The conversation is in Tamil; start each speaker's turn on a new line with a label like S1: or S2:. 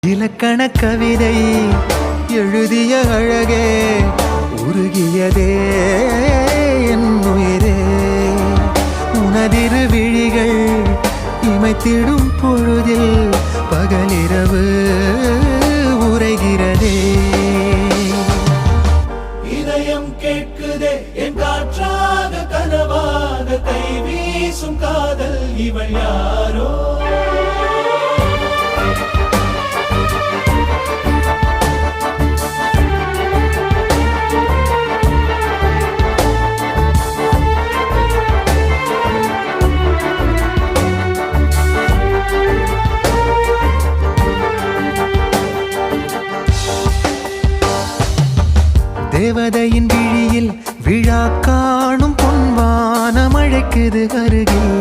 S1: இலக்கண கவிதை எழுதிய அழகே உருகியதே என் உயிரே உனதிரு விழிகள் இமைத்திடும் பொழுதில் பகலிரவு உரைகிறதே
S2: இதயம் கேட்குதே என் காற்றாக கனவாக கை வீசும் காதல் இவள் யாரோ
S1: தேவதையின் விழியில் விழா காணும் பொன்வானம் அழைக்குது அருகில்